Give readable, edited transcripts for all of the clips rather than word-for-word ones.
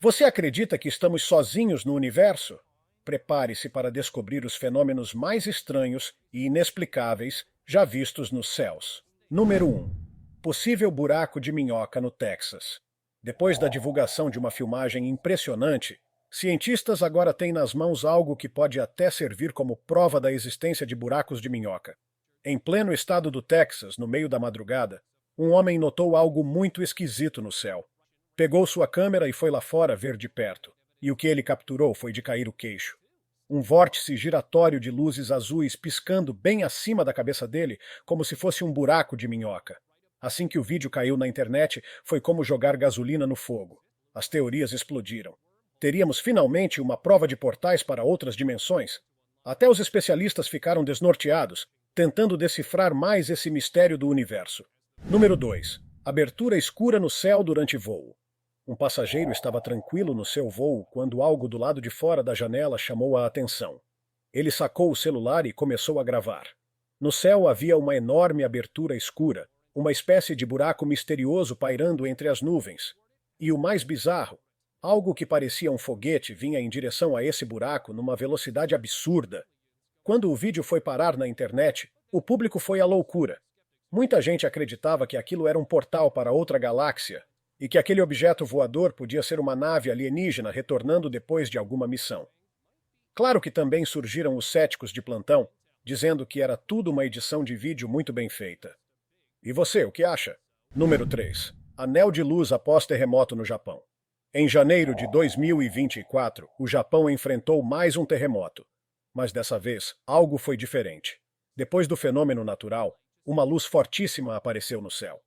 Você acredita que estamos sozinhos no universo? Prepare-se para descobrir os fenômenos mais estranhos e inexplicáveis já vistos nos céus. Número 1. Possível buraco de minhoca no Texas. Depois da divulgação de uma filmagem impressionante, cientistas agora têm nas mãos algo que pode até servir como prova da existência de buracos de minhoca. Em pleno estado do Texas, no meio da madrugada, um homem notou algo muito esquisito no céu. Pegou sua câmera e foi lá fora ver de perto, e o que ele capturou foi de cair o queixo. Um vórtice giratório de luzes azuis piscando bem acima da cabeça dele, como se fosse um buraco de minhoca. Assim que o vídeo caiu na internet, foi como jogar gasolina no fogo. As teorias explodiram. Teríamos finalmente uma prova de portais para outras dimensões? Até os especialistas ficaram desnorteados, tentando decifrar mais esse mistério do universo. Número 2. Abertura escura no céu durante voo. Um passageiro estava tranquilo no seu voo quando algo do lado de fora da janela chamou a atenção. Ele sacou o celular e começou a gravar. No céu havia uma enorme abertura escura, uma espécie de buraco misterioso pairando entre as nuvens. E o mais bizarro, algo que parecia um foguete vinha em direção a esse buraco numa velocidade absurda. Quando o vídeo foi parar na internet, o público foi à loucura. Muita gente acreditava que aquilo era um portal para outra galáxia e que aquele objeto voador podia ser uma nave alienígena retornando depois de alguma missão. Claro que também surgiram os céticos de plantão, dizendo que era tudo uma edição de vídeo muito bem feita. E você, o que acha? Número 3. Anel de luz após terremoto no Japão. Em janeiro de 2024, o Japão enfrentou mais um terremoto. Mas dessa vez, algo foi diferente. Depois do fenômeno natural, uma luz fortíssima apareceu no céu.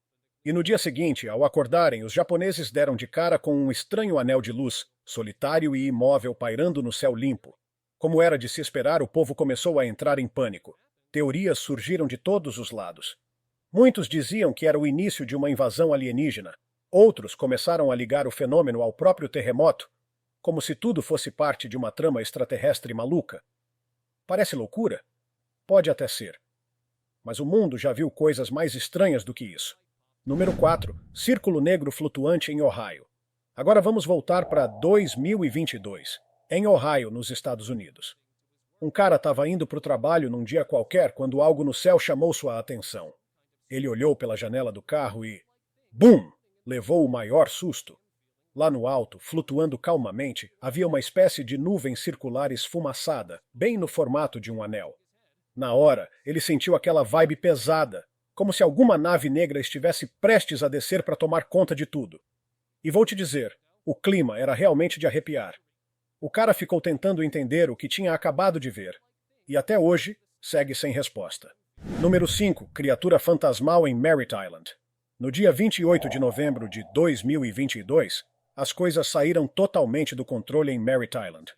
E no dia seguinte, ao acordarem, os japoneses deram de cara com um estranho anel de luz, solitário e imóvel pairando no céu limpo. Como era de se esperar, o povo começou a entrar em pânico. Teorias surgiram de todos os lados. Muitos diziam que era o início de uma invasão alienígena. Outros começaram a ligar o fenômeno ao próprio terremoto, como se tudo fosse parte de uma trama extraterrestre maluca. Parece loucura? Pode até ser. Mas o mundo já viu coisas mais estranhas do que isso. Número 4. Círculo negro flutuante em Ohio. Agora vamos voltar para 2022, em Ohio, nos Estados Unidos. Um cara estava indo para o trabalho num dia qualquer quando algo no céu chamou sua atenção. Ele olhou pela janela do carro e... BUM! Levou o maior susto. Lá no alto, flutuando calmamente, havia uma espécie de nuvem circular esfumaçada, bem no formato de um anel. Na hora, ele sentiu aquela vibe pesada, como se alguma nave negra estivesse prestes a descer para tomar conta de tudo. E vou te dizer, o clima era realmente de arrepiar. O cara ficou tentando entender o que tinha acabado de ver. E até hoje, segue sem resposta. Número 5. Criatura fantasmal em Merritt Island. No dia 28 de novembro de 2022, as coisas saíram totalmente do controle em Merritt Island.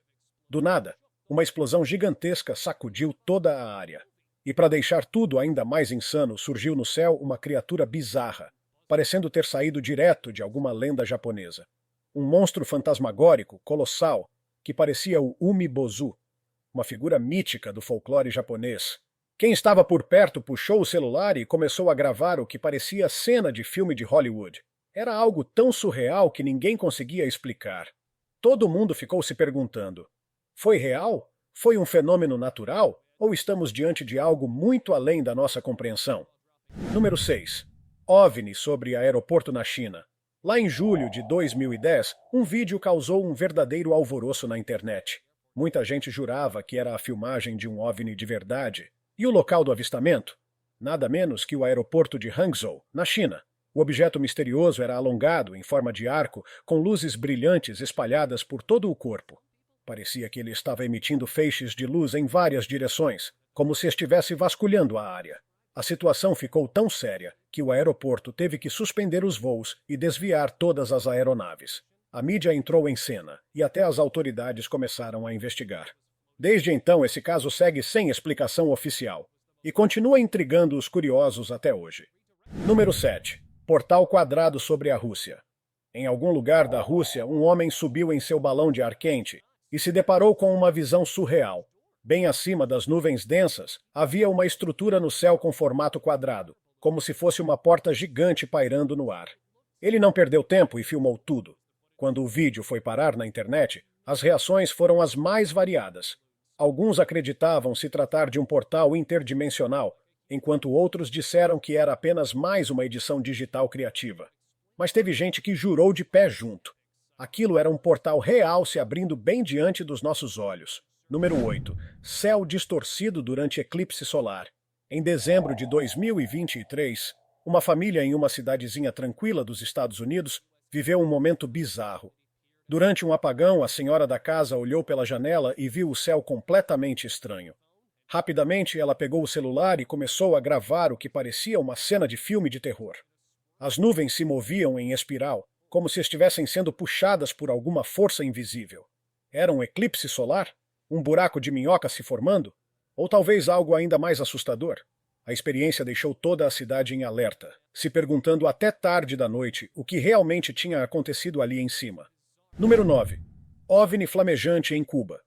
Do nada, uma explosão gigantesca sacudiu toda a área. E para deixar tudo ainda mais insano, surgiu no céu uma criatura bizarra, parecendo ter saído direto de alguma lenda japonesa. Um monstro fantasmagórico, colossal, que parecia o Umibozu, uma figura mítica do folclore japonês. Quem estava por perto puxou o celular e começou a gravar o que parecia cena de filme de Hollywood. Era algo tão surreal que ninguém conseguia explicar. Todo mundo ficou se perguntando: foi real? Foi um fenômeno natural? Ou estamos diante de algo muito além da nossa compreensão? Número 6. OVNI sobre aeroporto na China. Lá em julho de 2010, um vídeo causou um verdadeiro alvoroço na internet. Muita gente jurava que era a filmagem de um OVNI de verdade. E o local do avistamento? Nada menos que o aeroporto de Hangzhou, na China. O objeto misterioso era alongado, em forma de arco, com luzes brilhantes espalhadas por todo o corpo. Parecia que ele estava emitindo feixes de luz em várias direções, como se estivesse vasculhando a área. A situação ficou tão séria que o aeroporto teve que suspender os voos e desviar todas as aeronaves. A mídia entrou em cena e até as autoridades começaram a investigar. Desde então, esse caso segue sem explicação oficial e continua intrigando os curiosos até hoje. Número 7. Portal quadrado sobre a Rússia. Em algum lugar da Rússia, um homem subiu em seu balão de ar quente e se deparou com uma visão surreal. Bem acima das nuvens densas, havia uma estrutura no céu com formato quadrado, como se fosse uma porta gigante pairando no ar. Ele não perdeu tempo e filmou tudo. Quando o vídeo foi parar na internet, as reações foram as mais variadas. Alguns acreditavam se tratar de um portal interdimensional, enquanto outros disseram que era apenas mais uma edição digital criativa. Mas teve gente que jurou de pé junto. Aquilo era um portal real se abrindo bem diante dos nossos olhos. Número 8. Céu distorcido durante eclipse solar. Em dezembro de 2023, uma família em uma cidadezinha tranquila dos Estados Unidos viveu um momento bizarro. Durante um apagão, a senhora da casa olhou pela janela e viu o céu completamente estranho. Rapidamente, ela pegou o celular e começou a gravar o que parecia uma cena de filme de terror. As nuvens se moviam em espiral, como se estivessem sendo puxadas por alguma força invisível. Era um eclipse solar? Um buraco de minhoca se formando? Ou talvez algo ainda mais assustador? A experiência deixou toda a cidade em alerta, se perguntando até tarde da noite o que realmente tinha acontecido ali em cima. Número 9. OVNI flamejante em Cuba.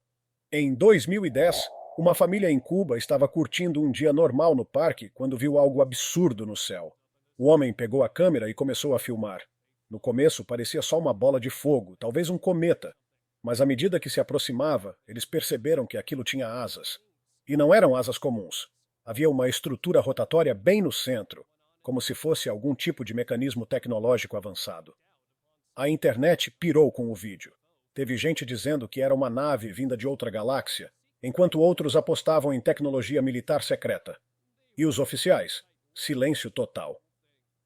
Em 2010, uma família em Cuba estava curtindo um dia normal no parque quando viu algo absurdo no céu. O homem pegou a câmera e começou a filmar. No começo parecia só uma bola de fogo, talvez um cometa, mas à medida que se aproximava, eles perceberam que aquilo tinha asas. E não eram asas comuns. Havia uma estrutura rotatória bem no centro, como se fosse algum tipo de mecanismo tecnológico avançado. A internet pirou com o vídeo. Teve gente dizendo que era uma nave vinda de outra galáxia, enquanto outros apostavam em tecnologia militar secreta. E os oficiais? Silêncio total.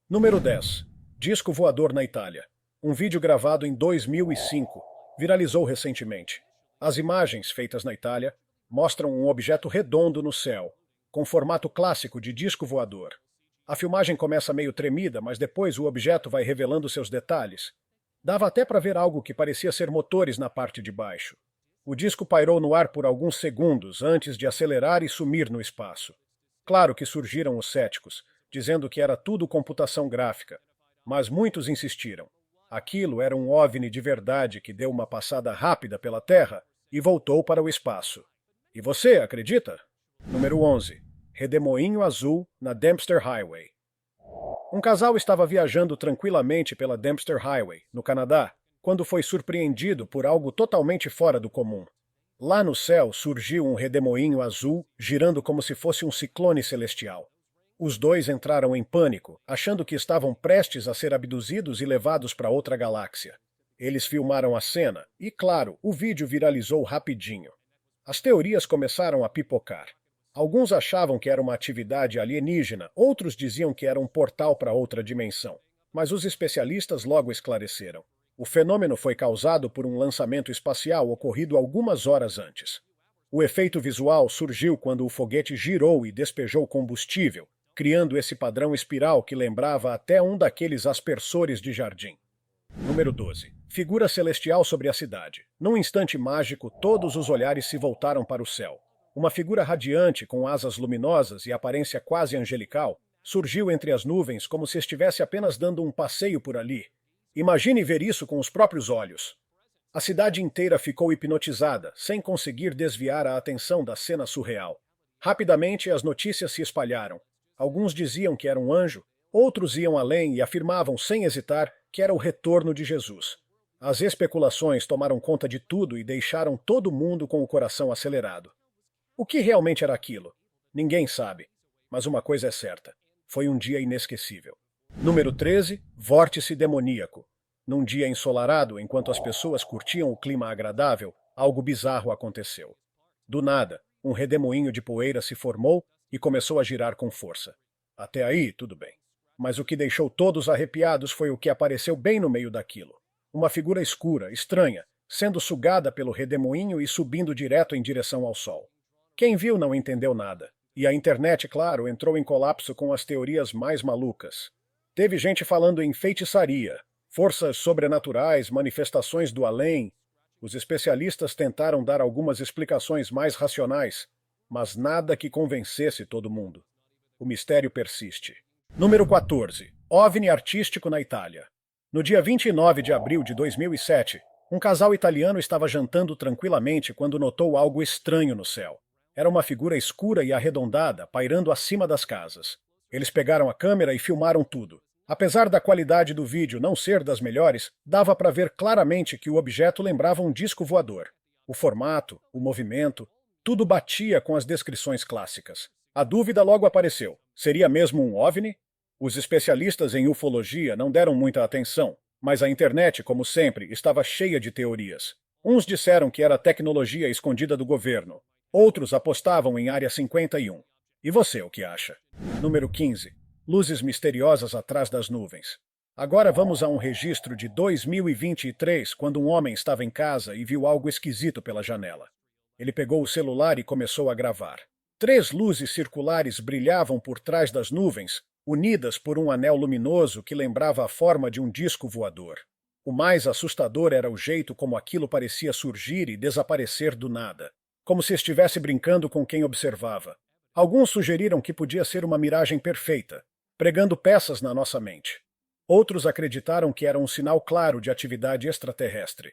Número 10. Disco voador na Itália. Um vídeo gravado em 2005 viralizou recentemente. As imagens feitas na Itália mostram um objeto redondo no céu, com formato clássico de disco voador. A filmagem começa meio tremida, mas depois o objeto vai revelando seus detalhes. Dava até para ver algo que parecia ser motores na parte de baixo. O disco pairou no ar por alguns segundos antes de acelerar e sumir no espaço. Claro que surgiram os céticos, dizendo que era tudo computação gráfica, mas muitos insistiram. Aquilo era um OVNI de verdade que deu uma passada rápida pela Terra e voltou para o espaço. E você acredita? Número 11. Redemoinho azul na Dempster Highway. Um casal estava viajando tranquilamente pela Dempster Highway, no Canadá, quando foi surpreendido por algo totalmente fora do comum. Lá no céu surgiu um redemoinho azul, girando como se fosse um ciclone celestial. Os dois entraram em pânico, achando que estavam prestes a ser abduzidos e levados para outra galáxia. Eles filmaram a cena e, claro, o vídeo viralizou rapidinho. As teorias começaram a pipocar. Alguns achavam que era uma atividade alienígena, outros diziam que era um portal para outra dimensão. Mas os especialistas logo esclareceram. O fenômeno foi causado por um lançamento espacial ocorrido algumas horas antes. O efeito visual surgiu quando o foguete girou e despejou combustível, criando esse padrão espiral que lembrava até um daqueles aspersores de jardim. Número 12. Figura celestial sobre a cidade. Num instante mágico, todos os olhares se voltaram para o céu. Uma figura radiante, com asas luminosas e aparência quase angelical, surgiu entre as nuvens como se estivesse apenas dando um passeio por ali. Imagine ver isso com os próprios olhos. A cidade inteira ficou hipnotizada, sem conseguir desviar a atenção da cena surreal. Rapidamente, as notícias se espalharam. Alguns diziam que era um anjo, outros iam além e afirmavam sem hesitar que era o retorno de Jesus. As especulações tomaram conta de tudo e deixaram todo mundo com o coração acelerado. O que realmente era aquilo? Ninguém sabe. Mas uma coisa é certa. Foi um dia inesquecível. Número 13. Vórtice demoníaco. Num dia ensolarado, enquanto as pessoas curtiam o clima agradável, algo bizarro aconteceu. Do nada, um redemoinho de poeira se formou e começou a girar com força. Até aí, tudo bem. Mas o que deixou todos arrepiados foi o que apareceu bem no meio daquilo. Uma figura escura, estranha, sendo sugada pelo redemoinho e subindo direto em direção ao sol. Quem viu não entendeu nada. E a internet, claro, entrou em colapso com as teorias mais malucas. Teve gente falando em feitiçaria, forças sobrenaturais, manifestações do além. Os especialistas tentaram dar algumas explicações mais racionais, mas nada que convencesse todo mundo. O mistério persiste. Número 14. OVNI artístico na Itália. No dia 29 de abril de 2007, um casal italiano estava jantando tranquilamente quando notou algo estranho no céu. Era uma figura escura e arredondada, pairando acima das casas. Eles pegaram a câmera e filmaram tudo. Apesar da qualidade do vídeo não ser das melhores, dava para ver claramente que o objeto lembrava um disco voador. O formato, o movimento, tudo batia com as descrições clássicas. A dúvida logo apareceu. Seria mesmo um OVNI? Os especialistas em ufologia não deram muita atenção, mas a internet, como sempre, estava cheia de teorias. Uns disseram que era tecnologia escondida do governo. Outros apostavam em Área 51. E você, o que acha? Número 15. Luzes misteriosas atrás das nuvens. Agora vamos a um registro de 2023, quando um homem estava em casa e viu algo esquisito pela janela. Ele pegou o celular e começou a gravar. 3 luzes circulares brilhavam por trás das nuvens, unidas por um anel luminoso que lembrava a forma de um disco voador. O mais assustador era o jeito como aquilo parecia surgir e desaparecer do nada, como se estivesse brincando com quem observava. Alguns sugeriram que podia ser uma miragem perfeita, pregando peças na nossa mente. Outros acreditaram que era um sinal claro de atividade extraterrestre.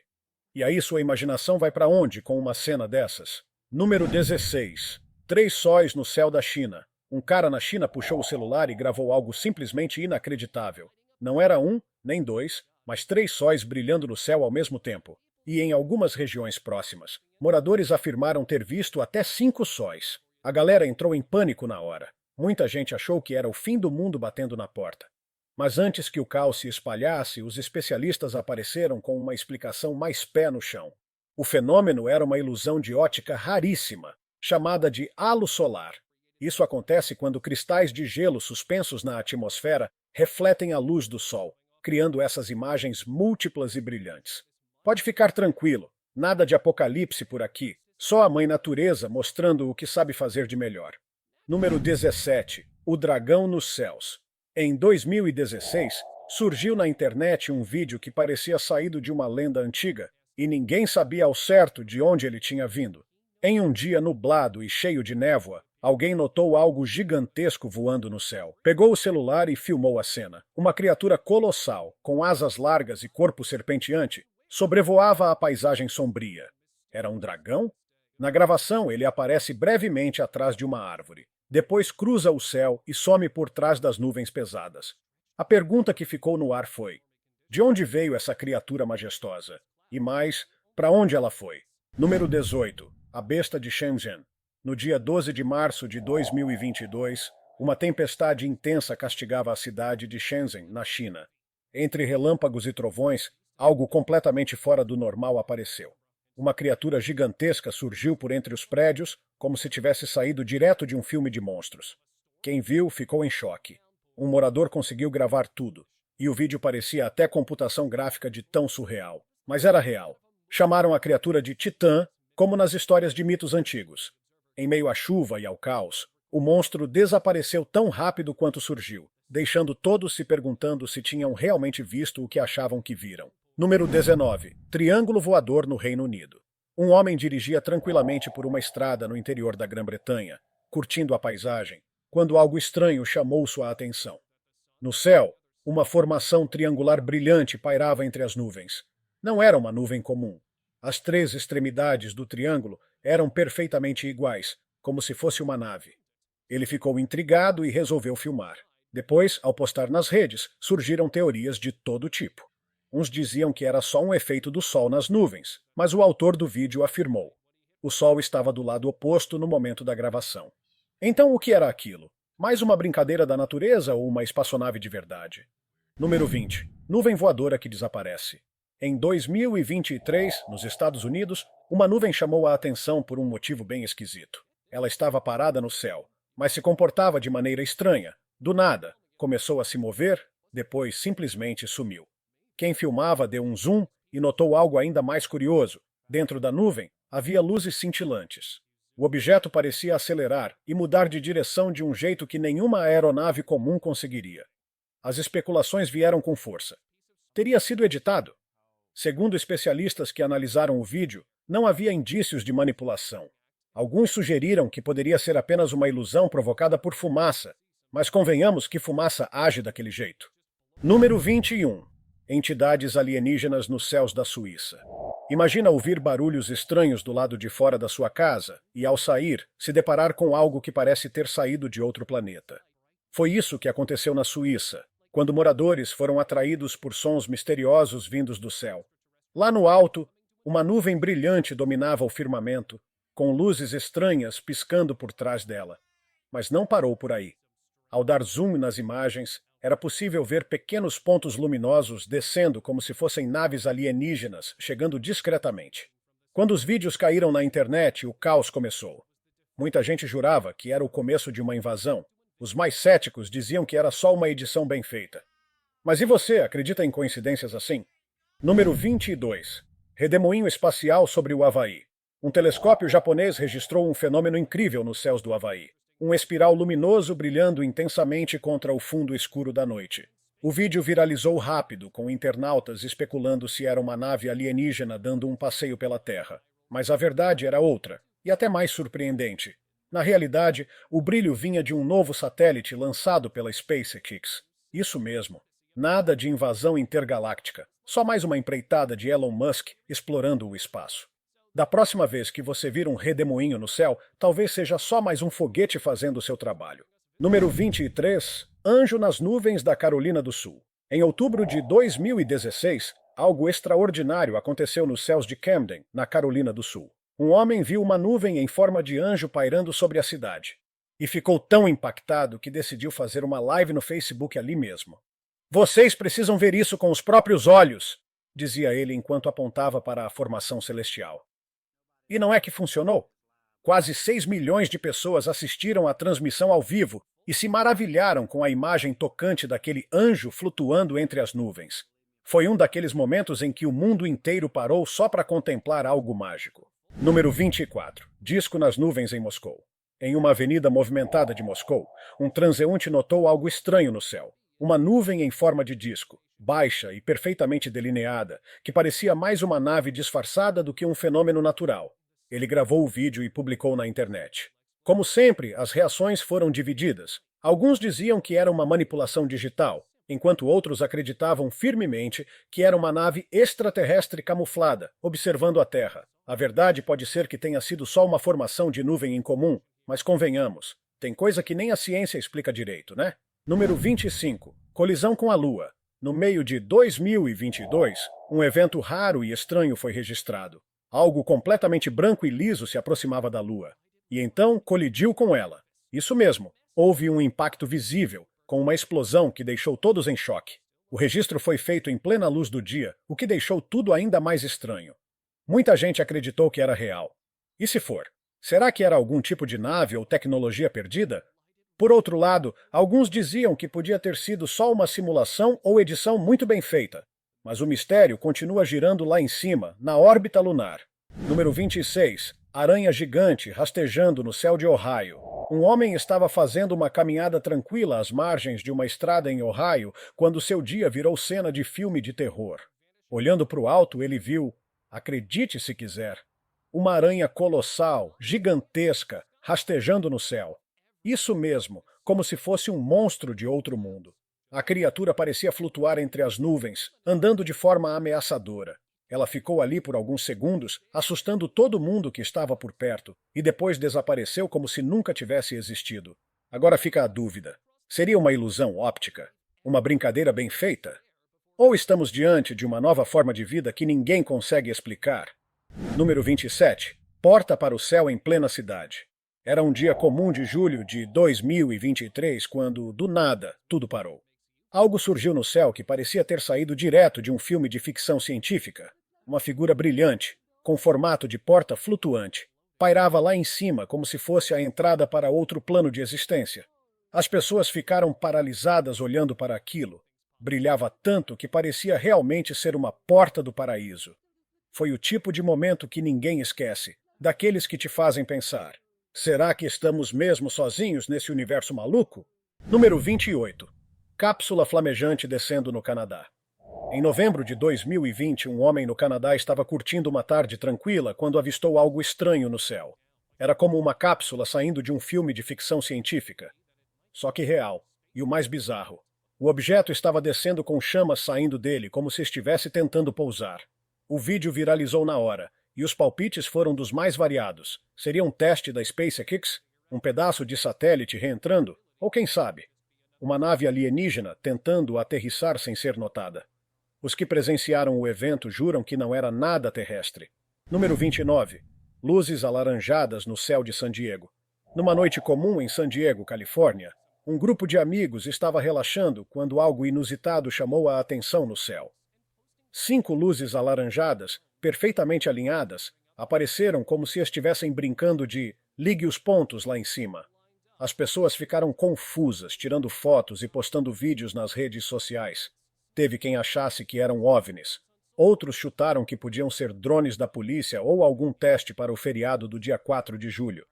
E aí sua imaginação vai para onde com uma cena dessas? Número 16. 3 sóis no céu da China. Um cara na China puxou o celular e gravou algo simplesmente inacreditável. Não era um, nem 2, mas 3 sóis brilhando no céu ao mesmo tempo. E em algumas regiões próximas, moradores afirmaram ter visto até 5 sóis. A galera entrou em pânico na hora. Muita gente achou que era o fim do mundo batendo na porta. Mas antes que o caos se espalhasse, os especialistas apareceram com uma explicação mais pé no chão. O fenômeno era uma ilusão de ótica raríssima, chamada de halo solar. Isso acontece quando cristais de gelo suspensos na atmosfera refletem a luz do Sol, criando essas imagens múltiplas e brilhantes. Pode ficar tranquilo, nada de apocalipse por aqui, só a mãe natureza mostrando o que sabe fazer de melhor. Número 17. O dragão nos céus. Em 2016, surgiu na internet um vídeo que parecia saído de uma lenda antiga, e ninguém sabia ao certo de onde ele tinha vindo. Em um dia nublado e cheio de névoa, alguém notou algo gigantesco voando no céu. Pegou o celular e filmou a cena. Uma criatura colossal, com asas largas e corpo serpenteante, sobrevoava a paisagem sombria. Era um dragão? Na gravação, ele aparece brevemente atrás de uma árvore. Depois cruza o céu e some por trás das nuvens pesadas. A pergunta que ficou no ar foi: de onde veio essa criatura majestosa? E mais, para onde ela foi? Número 18. A besta de Shenzhen. No dia 12 de março de 2022, uma tempestade intensa castigava a cidade de Shenzhen, na China. Entre relâmpagos e trovões, algo completamente fora do normal apareceu. Uma criatura gigantesca surgiu por entre os prédios, como se tivesse saído direto de um filme de monstros. Quem viu ficou em choque. Um morador conseguiu gravar tudo, e o vídeo parecia até computação gráfica de tão surreal. Mas era real. Chamaram a criatura de Titã, como nas histórias de mitos antigos. Em meio à chuva e ao caos, o monstro desapareceu tão rápido quanto surgiu, deixando todos se perguntando se tinham realmente visto o que achavam que viram. Número 19. Triângulo voador no Reino Unido. Um homem dirigia tranquilamente por uma estrada no interior da Grã-Bretanha, curtindo a paisagem, quando algo estranho chamou sua atenção. No céu, uma formação triangular brilhante pairava entre as nuvens. Não era uma nuvem comum. As 3 extremidades do triângulo eram perfeitamente iguais, como se fosse uma nave. Ele ficou intrigado e resolveu filmar. Depois, ao postar nas redes, surgiram teorias de todo tipo. Uns diziam que era só um efeito do Sol nas nuvens, mas o autor do vídeo afirmou: o Sol estava do lado oposto no momento da gravação. Então o que era aquilo? Mais uma brincadeira da natureza ou uma espaçonave de verdade? Número 20. Nuvem voadora que desaparece. Em 2023, nos Estados Unidos, uma nuvem chamou a atenção por um motivo bem esquisito. Ela estava parada no céu, mas se comportava de maneira estranha. Do nada, começou a se mover, depois simplesmente sumiu. Quem filmava deu um zoom e notou algo ainda mais curioso. Dentro da nuvem, havia luzes cintilantes. O objeto parecia acelerar e mudar de direção de um jeito que nenhuma aeronave comum conseguiria. As especulações vieram com força. Teria sido editado? Segundo especialistas que analisaram o vídeo, não havia indícios de manipulação. Alguns sugeriram que poderia ser apenas uma ilusão provocada por fumaça, mas convenhamos que fumaça age daquele jeito. Número 21. Entidades alienígenas nos céus da Suíça. Imagina ouvir barulhos estranhos do lado de fora da sua casa e, ao sair, se deparar com algo que parece ter saído de outro planeta. Foi isso que aconteceu na Suíça. quando moradores foram atraídos por sons misteriosos vindos do céu. Lá no alto, uma nuvem brilhante dominava o firmamento, com luzes estranhas piscando por trás dela. Mas não parou por aí. Ao dar zoom nas imagens, era possível ver pequenos pontos luminosos descendo como se fossem naves alienígenas, chegando discretamente. Quando os vídeos caíram na internet, o caos começou. Muita gente jurava que era o começo de uma invasão. Os mais céticos diziam que era só uma edição bem feita. Mas e você, acredita em coincidências assim? Número 22. Redemoinho espacial sobre o Havaí. Um telescópio japonês registrou um fenômeno incrível nos céus do Havaí. Um espiral luminoso brilhando intensamente contra o fundo escuro da noite. O vídeo viralizou rápido, com internautas especulando se era uma nave alienígena dando um passeio pela Terra. Mas a verdade era outra, e até mais surpreendente. Na realidade, o brilho vinha de um novo satélite lançado pela SpaceX. Isso mesmo. Nada de invasão intergaláctica. Só mais uma empreitada de Elon Musk explorando o espaço. Da próxima vez que você vir um redemoinho no céu, talvez seja só mais um foguete fazendo o seu trabalho. Número 23. Anjo nas nuvens da Carolina do Sul. Em outubro de 2016, algo extraordinário aconteceu nos céus de Camden, na Carolina do Sul. Um homem viu uma nuvem em forma de anjo pairando sobre a cidade. E ficou tão impactado que decidiu fazer uma live no Facebook ali mesmo. Vocês precisam ver isso com os próprios olhos, dizia ele enquanto apontava para a formação celestial. E não é que funcionou? Quase 6 milhões de pessoas assistiram à transmissão ao vivo e se maravilharam com a imagem tocante daquele anjo flutuando entre as nuvens. Foi um daqueles momentos em que o mundo inteiro parou só para contemplar algo mágico. Número 24. Disco nas nuvens em Moscou. Em uma avenida movimentada de Moscou, um transeunte notou algo estranho no céu. Uma nuvem em forma de disco, baixa e perfeitamente delineada, que parecia mais uma nave disfarçada do que um fenômeno natural. Ele gravou o vídeo e publicou na internet. Como sempre, as reações foram divididas. Alguns diziam que era uma manipulação digital, enquanto outros acreditavam firmemente que era uma nave extraterrestre camuflada, observando a Terra. A verdade pode ser que tenha sido só uma formação de nuvem incomum, mas convenhamos, tem coisa que nem a ciência explica direito, né? Número 25. Colisão com a Lua. No meio de 2022, um evento raro e estranho foi registrado. Algo completamente branco e liso se aproximava da Lua. E então colidiu com ela. Isso mesmo, houve um impacto visível, com uma explosão que deixou todos em choque. O registro foi feito em plena luz do dia, o que deixou tudo ainda mais estranho. Muita gente acreditou que era real. E se for? Será que era algum tipo de nave ou tecnologia perdida? Por outro lado, alguns diziam que podia ter sido só uma simulação ou edição muito bem feita. Mas o mistério continua girando lá em cima, na órbita lunar. Número 26. Aranha gigante rastejando no céu de Ohio. Um homem estava fazendo uma caminhada tranquila às margens de uma estrada em Ohio quando seu dia virou cena de filme de terror. Olhando para o alto, ele viu, acredite se quiser, uma aranha colossal, gigantesca, rastejando no céu. Isso mesmo, como se fosse um monstro de outro mundo. A criatura parecia flutuar entre as nuvens, andando de forma ameaçadora. Ela ficou ali por alguns segundos, assustando todo mundo que estava por perto, e depois desapareceu como se nunca tivesse existido. Agora fica a dúvida. Seria uma ilusão óptica? Uma brincadeira bem feita? Ou estamos diante de uma nova forma de vida que ninguém consegue explicar? Número 27. Porta para o céu em plena cidade. Era um dia comum de julho de 2023, quando, do nada, tudo parou. Algo surgiu no céu que parecia ter saído direto de um filme de ficção científica. Uma figura brilhante, com formato de porta flutuante, pairava lá em cima como se fosse a entrada para outro plano de existência. As pessoas ficaram paralisadas olhando para aquilo. Brilhava tanto que parecia realmente ser uma porta do paraíso. Foi o tipo de momento que ninguém esquece, daqueles que te fazem pensar. Será que estamos mesmo sozinhos nesse universo maluco? Número 28. Cápsula flamejante descendo no Canadá. Em novembro de 2020, um homem no Canadá estava curtindo uma tarde tranquila quando avistou algo estranho no céu. Era como uma cápsula saindo de um filme de ficção científica. Só que real, e o mais bizarro. O objeto estava descendo com chamas saindo dele, como se estivesse tentando pousar. O vídeo viralizou na hora, e os palpites foram dos mais variados. Seria um teste da SpaceX? Um pedaço de satélite reentrando? Ou quem sabe? uma nave alienígena tentando aterrissar sem ser notada. Os que presenciaram o evento juram que não era nada terrestre. Número 29. Luzes alaranjadas no céu de San Diego. Numa noite comum em San Diego, Califórnia, um grupo de amigos estava relaxando quando algo inusitado chamou a atenção no céu. 5 luzes alaranjadas, perfeitamente alinhadas, apareceram como se estivessem brincando de ligue os pontos lá em cima. As pessoas ficaram confusas, tirando fotos e postando vídeos nas redes sociais. Teve quem achasse que eram OVNIs. Outros chutaram que podiam ser drones da polícia ou algum teste para o feriado do dia 4 de julho.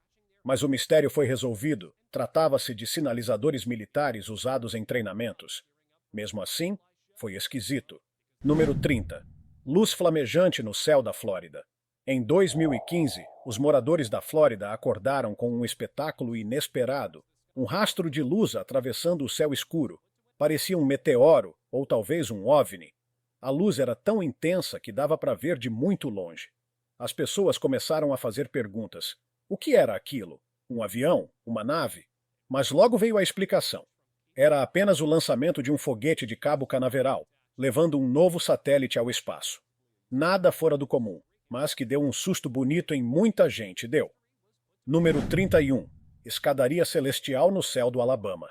Mas o mistério foi resolvido. Tratava-se de sinalizadores militares usados em treinamentos. Mesmo assim, foi esquisito. Número 30. Luz flamejante no céu da Flórida. Em 2015, os moradores da Flórida acordaram com um espetáculo inesperado. Um rastro de luz atravessando o céu escuro. Parecia um meteoro, ou talvez um OVNI. A luz era tão intensa que dava para ver de muito longe. As pessoas começaram a fazer perguntas. O que era aquilo? Um avião? Uma nave? Mas logo veio a explicação. Era apenas o lançamento de um foguete de cabo canaveral, levando um novo satélite ao espaço. Nada fora do comum, mas que deu um susto bonito em muita gente, deu. Número 31. Escadaria celestial no céu do Alabama.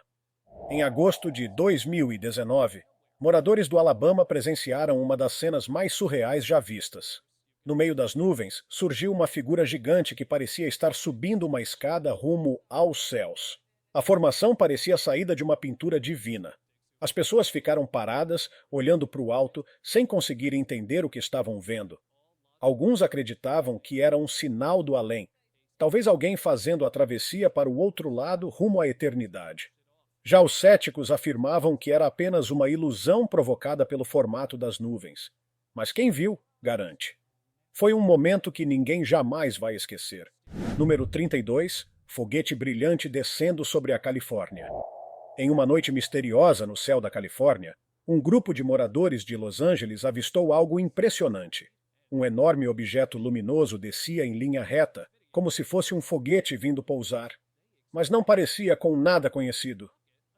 Em agosto de 2019, moradores do Alabama presenciaram uma das cenas mais surreais já vistas. No meio das nuvens, surgiu uma figura gigante que parecia estar subindo uma escada rumo aos céus. A formação parecia saída de uma pintura divina. As pessoas ficaram paradas, olhando para o alto, sem conseguir entender o que estavam vendo. Alguns acreditavam que era um sinal do além, talvez alguém fazendo a travessia para o outro lado rumo à eternidade. Já os céticos afirmavam que era apenas uma ilusão provocada pelo formato das nuvens. Mas quem viu, garante. Foi um momento que ninguém jamais vai esquecer. Número 32. Foguete brilhante descendo sobre a Califórnia. Em uma noite misteriosa no céu da Califórnia, um grupo de moradores de Los Angeles avistou algo impressionante. Um enorme objeto luminoso descia em linha reta, como se fosse um foguete vindo pousar. Mas não parecia com nada conhecido.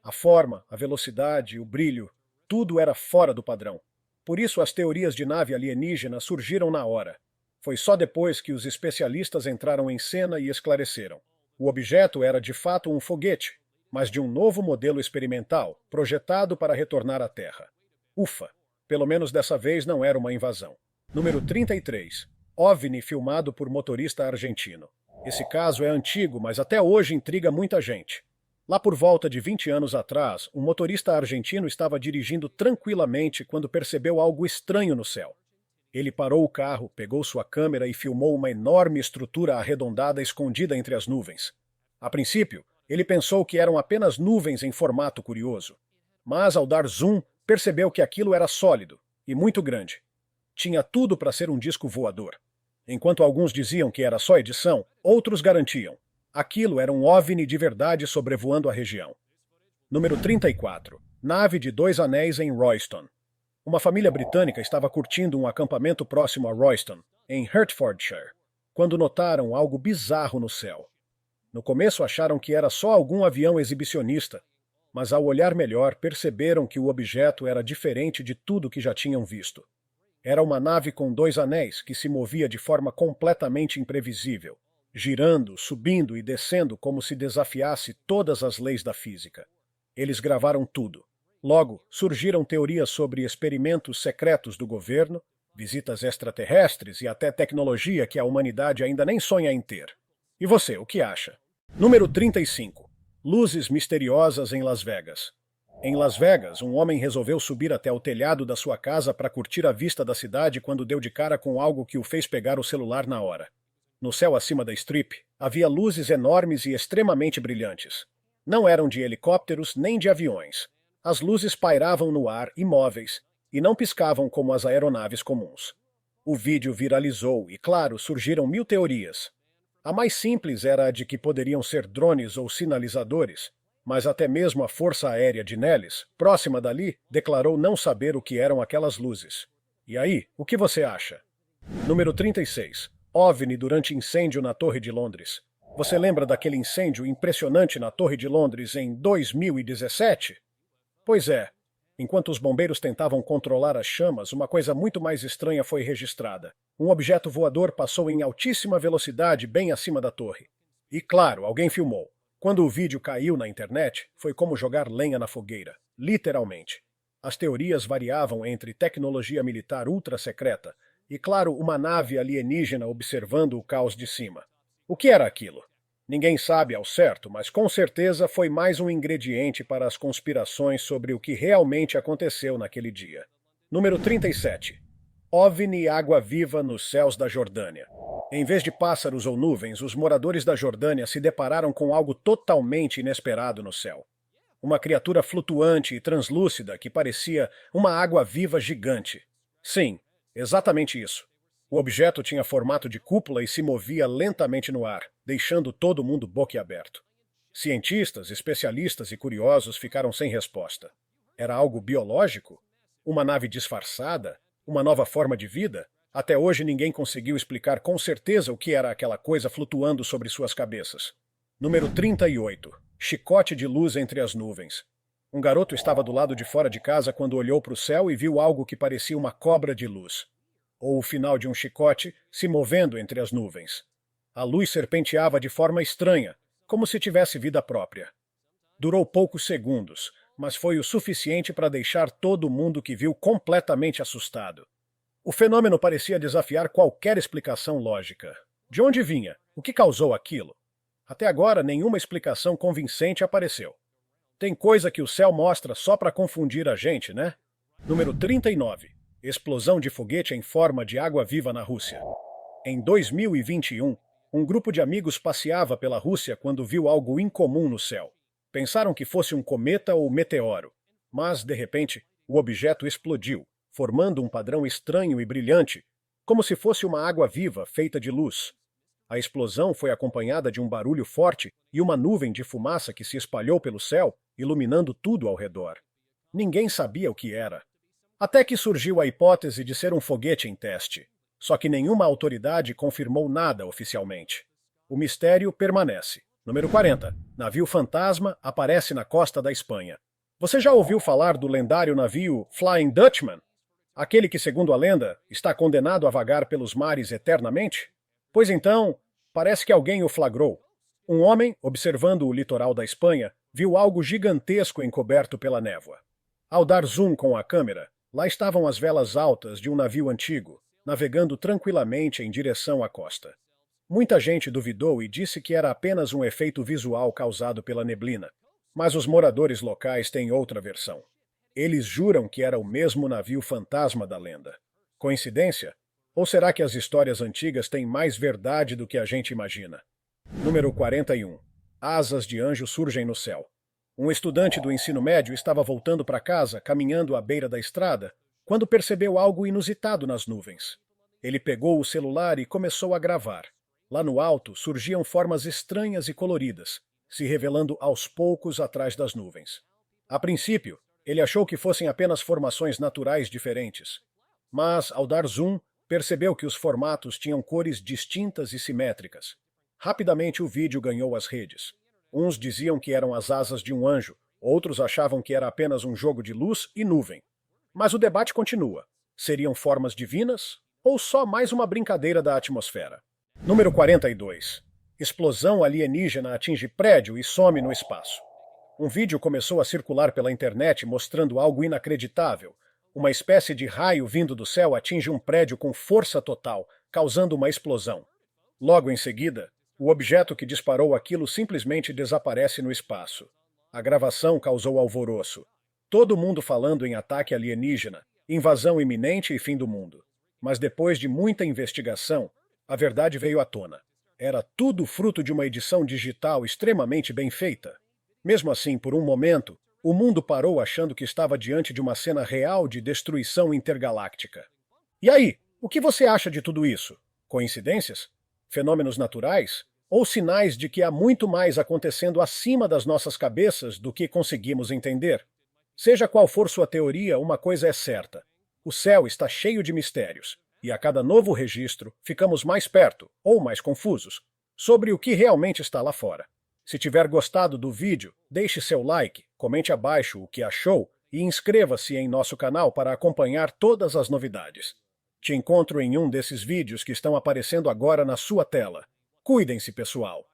A forma, a velocidade, o brilho, tudo era fora do padrão. Por isso as teorias de nave alienígena surgiram na hora. Foi só depois que os especialistas entraram em cena e esclareceram. O objeto era de fato um foguete, mas de um novo modelo experimental, projetado para retornar à Terra. Ufa! Pelo menos dessa vez não era uma invasão. Número 33. OVNI filmado por motorista argentino. Esse caso é antigo, mas até hoje intriga muita gente. Lá por volta de 20 anos atrás, um motorista argentino estava dirigindo tranquilamente quando percebeu algo estranho no céu. Ele parou o carro, pegou sua câmera e filmou uma enorme estrutura arredondada escondida entre as nuvens. A princípio, ele pensou que eram apenas nuvens em formato curioso. Mas, ao dar zoom, percebeu que aquilo era sólido e muito grande. Tinha tudo para ser um disco voador. Enquanto alguns diziam que era só edição, outros garantiam. Aquilo era um OVNI de verdade sobrevoando a região. Número 34. Nave de 2 anéis em Royston. Uma família britânica estava curtindo um acampamento próximo a Royston, em Hertfordshire, quando notaram algo bizarro no céu. No começo acharam que era só algum avião exibicionista, mas ao olhar melhor perceberam que o objeto era diferente de tudo que já tinham visto. Era uma nave com 2 anéis que se movia de forma completamente imprevisível, girando, subindo e descendo como se desafiasse todas as leis da física. Eles gravaram tudo. Logo, surgiram teorias sobre experimentos secretos do governo, visitas extraterrestres e até tecnologia que a humanidade ainda nem sonha em ter. E você, o que acha? Número 35. Luzes misteriosas em Las Vegas. Em Las Vegas, um homem resolveu subir até o telhado da sua casa para curtir a vista da cidade quando deu de cara com algo que o fez pegar o celular na hora. No céu acima da Strip, havia luzes enormes e extremamente brilhantes. Não eram de helicópteros nem de aviões. As luzes pairavam no ar, imóveis, e não piscavam como as aeronaves comuns. O vídeo viralizou e, claro, surgiram 1000 teorias. A mais simples era a de que poderiam ser drones ou sinalizadores, mas até mesmo a Força Aérea de Nellis, próxima dali, declarou não saber o que eram aquelas luzes. E aí, o que você acha? Número 36. OVNI durante incêndio na Torre de Londres. Você lembra daquele incêndio impressionante na Torre de Londres em 2017? Pois é, enquanto os bombeiros tentavam controlar as chamas, uma coisa muito mais estranha foi registrada. Um objeto voador passou em altíssima velocidade bem acima da torre. E claro, alguém filmou. Quando o vídeo caiu na internet, foi como jogar lenha na fogueira, literalmente. As teorias variavam entre tecnologia militar ultra secreta e, claro, uma nave alienígena observando o caos de cima. O que era aquilo? Ninguém sabe ao certo, mas com certeza foi mais um ingrediente para as conspirações sobre o que realmente aconteceu naquele dia. Número 37. OVNI água-viva nos céus da Jordânia. Em vez de pássaros ou nuvens, os moradores da Jordânia se depararam com algo totalmente inesperado no céu. Uma criatura flutuante e translúcida que parecia uma água-viva gigante. Sim, exatamente isso. O objeto tinha formato de cúpula e se movia lentamente no ar, deixando todo mundo boquiaberto. Cientistas, especialistas e curiosos ficaram sem resposta. Era algo biológico? Uma nave disfarçada? Uma nova forma de vida? Até hoje ninguém conseguiu explicar com certeza o que era aquela coisa flutuando sobre suas cabeças. Número 38. Chicote de luz entre as nuvens. Um garoto estava do lado de fora de casa quando olhou para o céu e viu algo que parecia uma cobra de luz, ou o final de um chicote se movendo entre as nuvens. A luz serpenteava de forma estranha, como se tivesse vida própria. Durou poucos segundos, mas foi o suficiente para deixar todo mundo que viu completamente assustado. O fenômeno parecia desafiar qualquer explicação lógica. De onde vinha? O que causou aquilo? Até agora, nenhuma explicação convincente apareceu. Tem coisa que o céu mostra só para confundir a gente, né? Número 39. Explosão de foguete em forma de água-viva na Rússia. Em 2021, um grupo de amigos passeava pela Rússia quando viu algo incomum no céu. Pensaram que fosse um cometa ou meteoro, mas, de repente, o objeto explodiu, formando um padrão estranho e brilhante, como se fosse uma água-viva feita de luz. A explosão foi acompanhada de um barulho forte e uma nuvem de fumaça que se espalhou pelo céu, iluminando tudo ao redor. Ninguém sabia o que era. Até que surgiu a hipótese de ser um foguete em teste. Só que nenhuma autoridade confirmou nada oficialmente. O mistério permanece. Número 40. Navio fantasma aparece na costa da Espanha. Você já ouviu falar do lendário navio Flying Dutchman? Aquele que, segundo a lenda, está condenado a vagar pelos mares eternamente? Pois então, parece que alguém o flagrou. Um homem, observando o litoral da Espanha, viu algo gigantesco encoberto pela névoa. Ao dar zoom com a câmera, lá estavam as velas altas de um navio antigo, navegando tranquilamente em direção à costa. Muita gente duvidou e disse que era apenas um efeito visual causado pela neblina, mas os moradores locais têm outra versão. Eles juram que era o mesmo navio fantasma da lenda. Coincidência? Ou será que as histórias antigas têm mais verdade do que a gente imagina? Número 41. Asas de anjo surgem no céu. Um estudante do ensino médio estava voltando para casa, caminhando à beira da estrada, quando percebeu algo inusitado nas nuvens. Ele pegou o celular e começou a gravar. Lá no alto surgiam formas estranhas e coloridas, se revelando aos poucos atrás das nuvens. A princípio, ele achou que fossem apenas formações naturais diferentes. Mas, ao dar zoom, percebeu que os formatos tinham cores distintas e simétricas. Rapidamente o vídeo ganhou as redes. Uns diziam que eram as asas de um anjo, outros achavam que era apenas um jogo de luz e nuvem. Mas o debate continua. Seriam formas divinas ou só mais uma brincadeira da atmosfera? Número 42. Explosão alienígena atinge prédio e some no espaço. Um vídeo começou a circular pela internet mostrando algo inacreditável. Uma espécie de raio vindo do céu atinge um prédio com força total, causando uma explosão. Logo em seguida, o objeto que disparou aquilo simplesmente desaparece no espaço. A gravação causou alvoroço. Todo mundo falando em ataque alienígena, invasão iminente e fim do mundo. Mas depois de muita investigação, a verdade veio à tona. Era tudo fruto de uma edição digital extremamente bem feita. Mesmo assim, por um momento, o mundo parou achando que estava diante de uma cena real de destruição intergaláctica. E aí, o que você acha de tudo isso? Coincidências? Fenômenos naturais? Ou sinais de que há muito mais acontecendo acima das nossas cabeças do que conseguimos entender? Seja qual for sua teoria, uma coisa é certa. O céu está cheio de mistérios, e a cada novo registro ficamos mais perto, ou mais confusos, sobre o que realmente está lá fora. Se tiver gostado do vídeo, deixe seu like, comente abaixo o que achou e inscreva-se em nosso canal para acompanhar todas as novidades. Te encontro em um desses vídeos que estão aparecendo agora na sua tela. Cuidem-se, pessoal!